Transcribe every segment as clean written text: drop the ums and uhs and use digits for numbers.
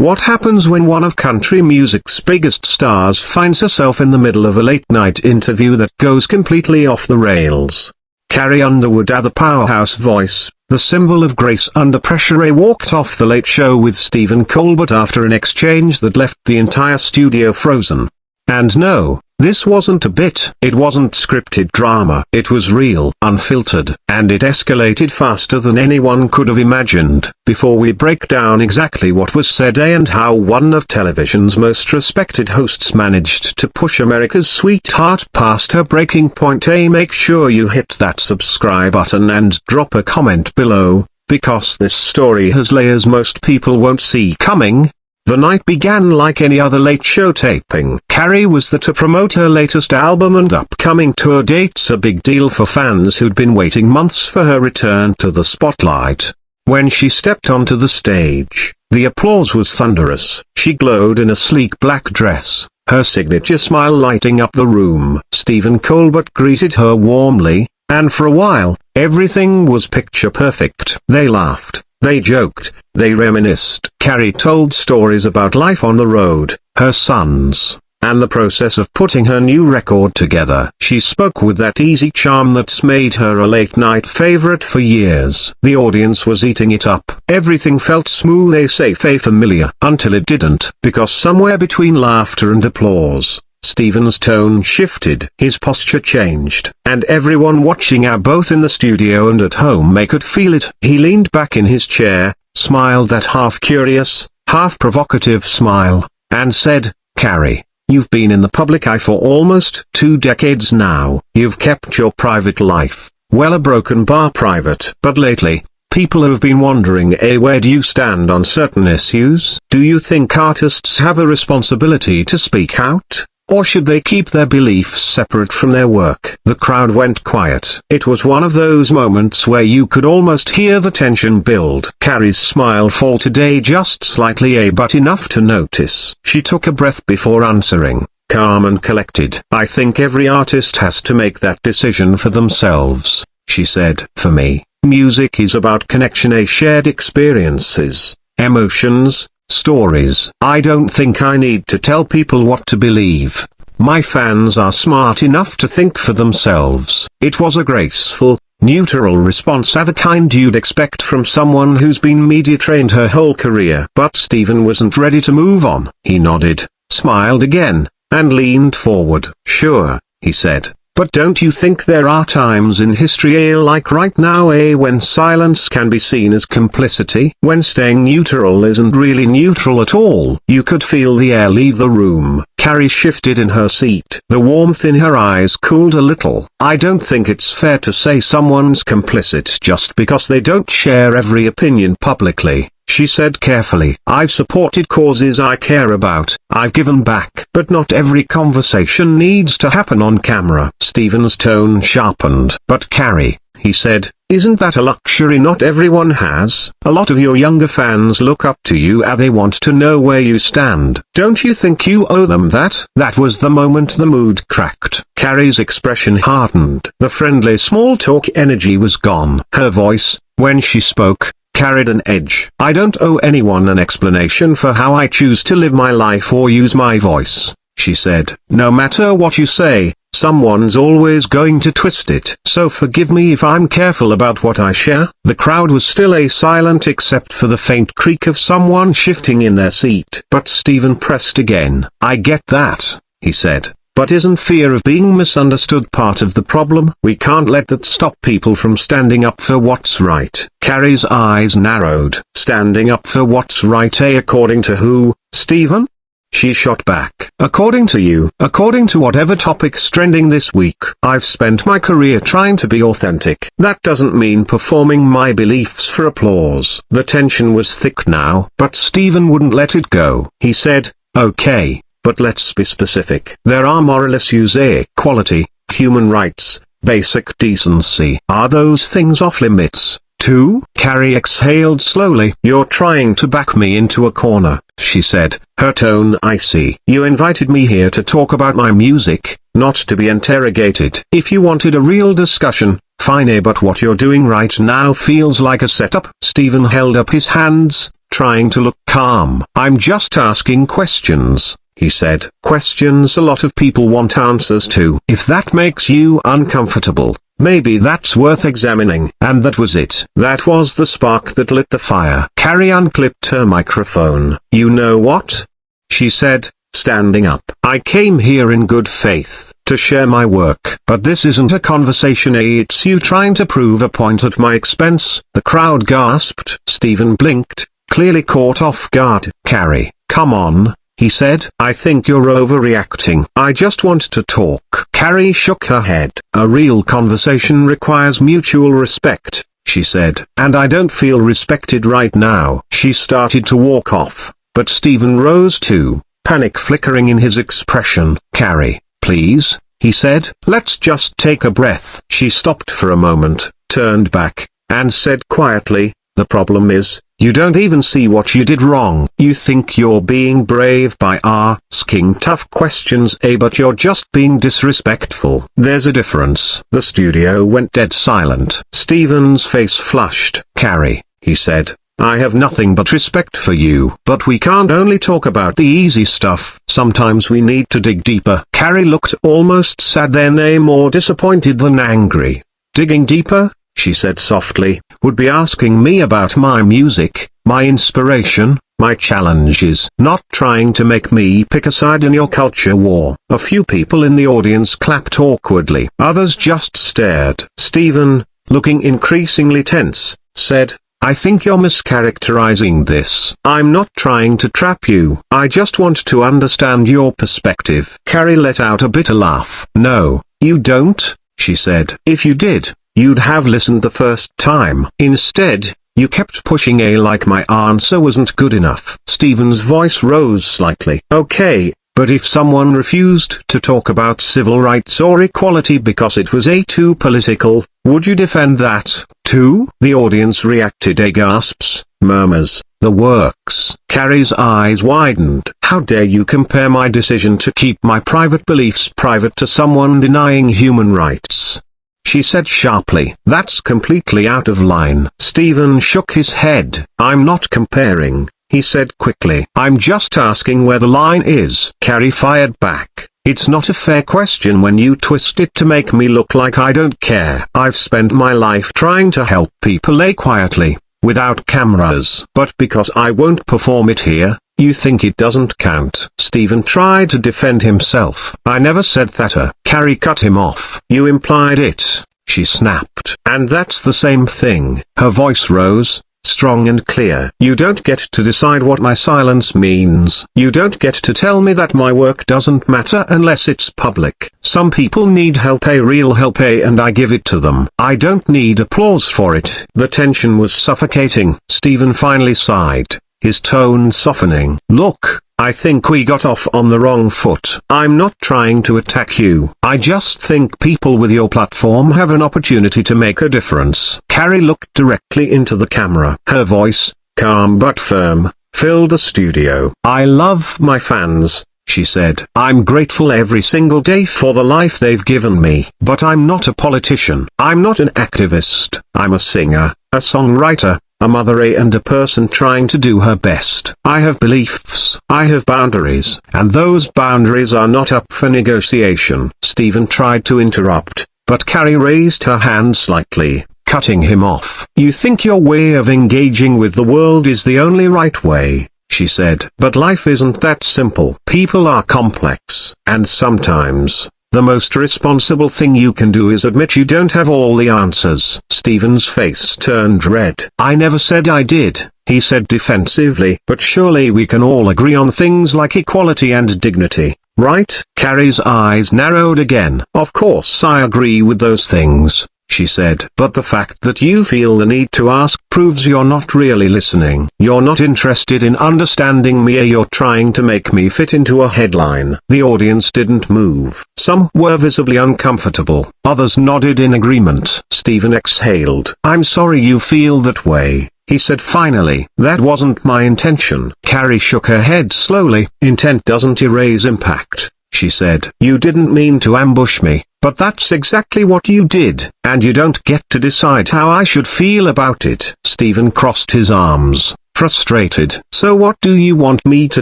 What happens when one of country music's biggest stars finds herself in the middle of a late-night interview that goes completely off the rails? Carrie Underwood, the powerhouse voice, the symbol of grace under pressure, walked off The Late Show with Stephen Colbert after an exchange that left the entire studio frozen. And no, this wasn't a bit. It wasn't scripted drama. It was real, unfiltered, and it escalated faster than anyone could have imagined. Before we break down exactly what was said and how one of television's most respected hosts managed to push America's sweetheart past her breaking point, make sure you hit that subscribe button and drop a comment below, because this story has layers most people won't see coming. The night began like any other Late Show taping. Carrie was there to promote her latest album and upcoming tour dates, a big deal for fans who'd been waiting months for her return to the spotlight. When she stepped onto the stage, the applause was thunderous. She glowed in a sleek black dress, her signature smile lighting up the room. Stephen Colbert greeted her warmly, and for a while, everything was picture perfect. They laughed, they joked, they reminisced. Carrie told stories about life on the road, her sons, and the process of putting her new record together. She spoke with that easy charm that's made her a late-night favorite for years. The audience was eating it up. Everything felt smooth, safe, familiar, until it didn't, because somewhere between laughter and applause, Stephen's tone shifted, his posture changed, and everyone watching, both in the studio and at home, could feel it. He leaned back in his chair, smiled that half-curious, half-provocative smile, and said, "Carrie, you've been in the public eye for almost 2 decades now. You've kept your private life, well, a broken bar private. But lately, people have been wondering, where do you stand on certain issues? Do you think artists have a responsibility to speak out? Or should they keep their beliefs separate from their work?" The crowd went quiet. It was one of those moments where you could almost hear the tension build. Carrie's smile faltered just slightly, but enough to notice. She took a breath before answering, calm and collected. "I think every artist has to make that decision for themselves," she said. "For me, music is about connection, shared experiences, emotions, stories. I don't think I need to tell people what to believe. My fans are smart enough to think for themselves." It was a graceful, neutral response, the kind you'd expect from someone who's been media trained her whole career. But Stephen wasn't ready to move on. He nodded, smiled again, and leaned forward. "Sure," he said. "But don't you think there are times in history, like right now, when silence can be seen as complicity? When staying neutral isn't really neutral at all?" You could feel the air leave the room. Carrie shifted in her seat. The warmth in her eyes cooled a little. "I don't think it's fair to say someone's complicit just because they don't share every opinion publicly," she said carefully. "I've supported causes I care about, I've given back. But not every conversation needs to happen on camera." Stephen's tone sharpened. "But Carrie," he said, "isn't that a luxury not everyone has? A lot of your younger fans look up to you, they want to know where you stand. Don't you think you owe them that?" That was the moment the mood cracked. Carrie's expression hardened. The friendly small talk energy was gone. Her voice, when she spoke, carried an edge. "I don't owe anyone an explanation for how I choose to live my life or use my voice," she said. "No matter what you say, someone's always going to twist it. So forgive me if I'm careful about what I share." The crowd was still silent except for the faint creak of someone shifting in their seat. But Stephen pressed again. "I get that," he said. "But isn't fear of being misunderstood part of the problem? We can't let that stop people from standing up for what's right." Carrie's eyes narrowed. "Standing up for what's right, according to who, Stephen?" She shot back. "According to you, according to whatever topic's trending this week. I've spent my career trying to be authentic. That doesn't mean performing my beliefs for applause." The tension was thick now, but Stephen wouldn't let it go. He said, "Okay, but let's be specific. There are moral issues, equality, human rights, basic decency. Are those things off limits, too?" Carrie exhaled slowly. "You're trying to back me into a corner," she said, her tone icy. "You invited me here to talk about my music, not to be interrogated. If you wanted a real discussion, fine, but what you're doing right now feels like a setup." Stephen held up his hands, trying to look calm. "I'm just asking questions," he said. "Questions a lot of people want answers to. If that makes you uncomfortable, maybe that's worth examining." And that was it. That was the spark that lit the fire. Carrie unclipped her microphone. "You know what?" she said, standing up. "I came here in good faith, to share my work. But this isn't a conversation, it's you trying to prove a point at my expense." The crowd gasped. Stephen blinked, clearly caught off guard. "Carrie, come on," he said. "I think you're overreacting. I just want to talk." Carrie shook her head. "A real conversation requires mutual respect," she said. "And I don't feel respected right now." She started to walk off, but Stephen rose too, panic flickering in his expression. "Carrie, please," he said. "Let's just take a breath." She stopped for a moment, turned back, and said quietly, "The problem is, you don't even see what you did wrong. You think you're being brave by asking tough questions, but you're just being disrespectful. There's a difference." The studio went dead silent. Stephen's face flushed. "Carrie," he said, "I have nothing but respect for you. But we can't only talk about the easy stuff. Sometimes we need to dig deeper." Carrie looked almost sad, then more disappointed than angry. "Digging deeper?" she said softly. "Would be asking me about my music, my inspiration, my challenges. Not trying to make me pick a side in your culture war." A few people in the audience clapped awkwardly. Others just stared. Stephen, looking increasingly tense, said, "I think you're mischaracterizing this. I'm not trying to trap you. I just want to understand your perspective." Carrie let out a bitter laugh. "No, you don't," she said. "If you did, you'd have listened the first time. Instead, you kept pushing like my answer wasn't good enough." Stephen's voice rose slightly. "Okay, but if someone refused to talk about civil rights or equality because it was too political, would you defend that, too?" The audience reacted. Gasps, murmurs, the works. Carrie's eyes widened. "How dare you compare my decision to keep my private beliefs private to someone denying human rights?" she said sharply. "That's completely out of line." Stephen shook his head. "I'm not comparing," he said quickly. "I'm just asking where the line is." Carrie fired back. "It's not a fair question when you twist it to make me look like I don't care. I've spent my life trying to help people quietly, without cameras. But because I won't perform it here, you think it doesn't count." Stephen tried to defend himself. "I never said that." Carrie cut him off. "You implied it," she snapped. "And that's the same thing." Her voice rose, strong and clear. "You don't get to decide what my silence means. You don't get to tell me that my work doesn't matter unless it's public. Some people need help, real help, and I give it to them. I don't need applause for it." The tension was suffocating. Stephen finally sighed, his tone softening. "Look, I think we got off on the wrong foot. I'm not trying to attack you. I just think people with your platform have an opportunity to make a difference." Carrie looked directly into the camera. Her voice, calm but firm, filled the studio. "I love my fans," she said. "I'm grateful every single day for the life they've given me. But I'm not a politician. I'm not an activist. I'm a singer, a songwriter, a mother and a person trying to do her best. I have beliefs. I have boundaries. And those boundaries are not up for negotiation." Stephen tried to interrupt, but Carrie raised her hand slightly, cutting him off. "You think your way of engaging with the world is the only right way," she said. "But life isn't that simple. People are complex. And sometimes, the most responsible thing you can do is admit you don't have all the answers." Stephen's face turned red. "I never said I did," he said defensively. "But surely we can all agree on things like equality and dignity, right?" Carrie's eyes narrowed again. "Of course I agree with those things," she said. "But the fact that you feel the need to ask proves you're not really listening. You're not interested in understanding me, you're trying to make me fit into a headline." The audience didn't move. Some were visibly uncomfortable. Others nodded in agreement. Stephen exhaled. "I'm sorry you feel that way," he said finally. "That wasn't my intention." Carrie shook her head slowly. "Intent doesn't erase impact," she said. "You didn't mean to ambush me, but that's exactly what you did, and you don't get to decide how I should feel about it." Stephen crossed his arms. frustrated. So what do you want me to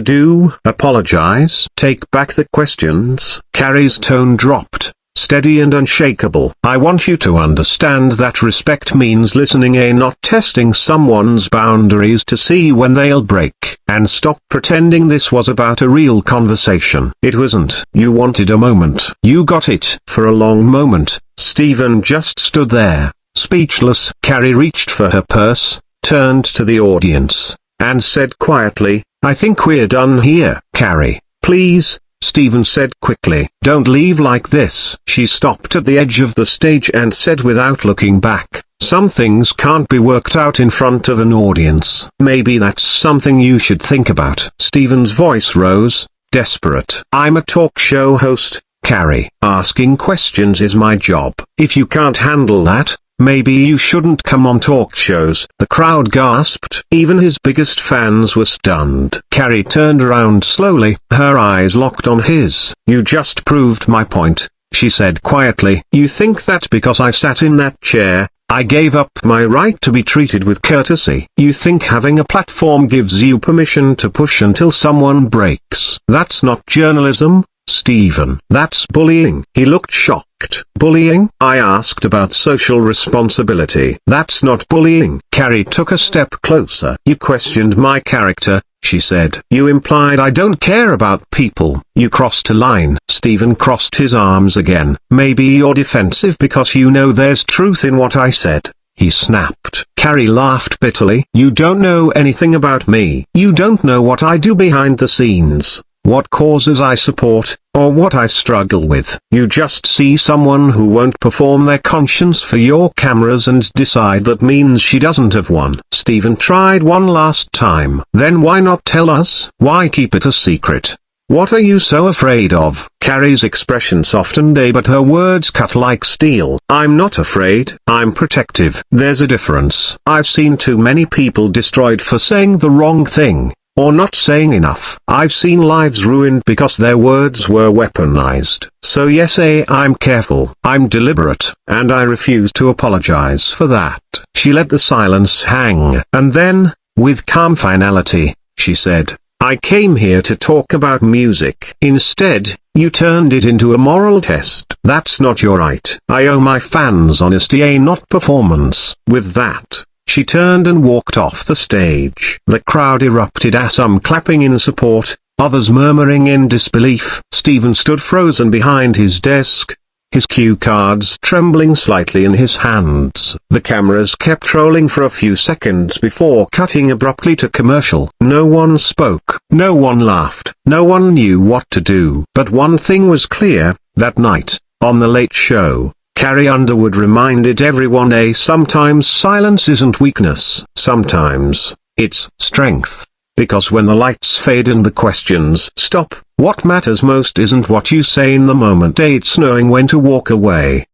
do? Apologize? Take back the questions? Carrie's tone dropped, steady and unshakable. I want you to understand that respect means listening, not testing someone's boundaries to see when they'll break. And stop pretending this was about a real conversation. It wasn't. You wanted a moment. You got it. For a long moment, Stephen just stood there, speechless. Carrie reached for her purse, turned to the audience, and said quietly, I think we're done here. Carrie, please, Stephen said quickly. Don't leave like this. She stopped at the edge of the stage and said without looking back, some things can't be worked out in front of an audience. Maybe that's something you should think about. Stephen's voice rose, desperate. I'm a talk show host, Carrie. Asking questions is my job. If you can't handle that, maybe you shouldn't come on talk shows. The crowd gasped. Even his biggest fans were stunned. Carrie turned around slowly, her eyes locked on his. You just proved my point, she said quietly. You think that because I sat in that chair, I gave up my right to be treated with courtesy. You think having a platform gives you permission to push until someone breaks. That's not journalism, Stephen. That's bullying. He looked shocked. Bullying? I asked about social responsibility. That's not bullying. Carrie took a step closer. You questioned my character, she said. You implied I don't care about people. You crossed a line. Stephen crossed his arms again. Maybe you're defensive because you know there's truth in what I said, he snapped. Carrie laughed bitterly. You don't know anything about me. You don't know what I do behind the scenes, what causes I support, or what I struggle with. You just see someone who won't perform their conscience for your cameras and decide that means she doesn't have one. Stephen tried one last time. Then why not tell us? Why keep it a secret? What are you so afraid of? Carrie's expression softened but her words cut like steel. I'm not afraid. I'm protective. There's a difference. I've seen too many people destroyed for saying the wrong thing, or not saying enough. I've seen lives ruined because their words were weaponized. So yes, I'm careful, I'm deliberate, and I refuse to apologize for that. She let the silence hang. And then, with calm finality, she said, I came here to talk about music. Instead, you turned it into a moral test. That's not your right. I owe my fans honesty, not performance. With that, she turned and walked off the stage. The crowd erupted, some clapping in support, others murmuring in disbelief. Stephen stood frozen behind his desk, his cue cards trembling slightly in his hands. The cameras kept rolling for a few seconds before cutting abruptly to commercial. No one spoke, no one laughed, no one knew what to do. But one thing was clear, that night, on The Late Show, Carrie Underwood reminded everyone sometimes silence isn't weakness. Sometimes, it's strength. Because when the lights fade and the questions stop, what matters most isn't what you say in the moment, it's knowing when to walk away.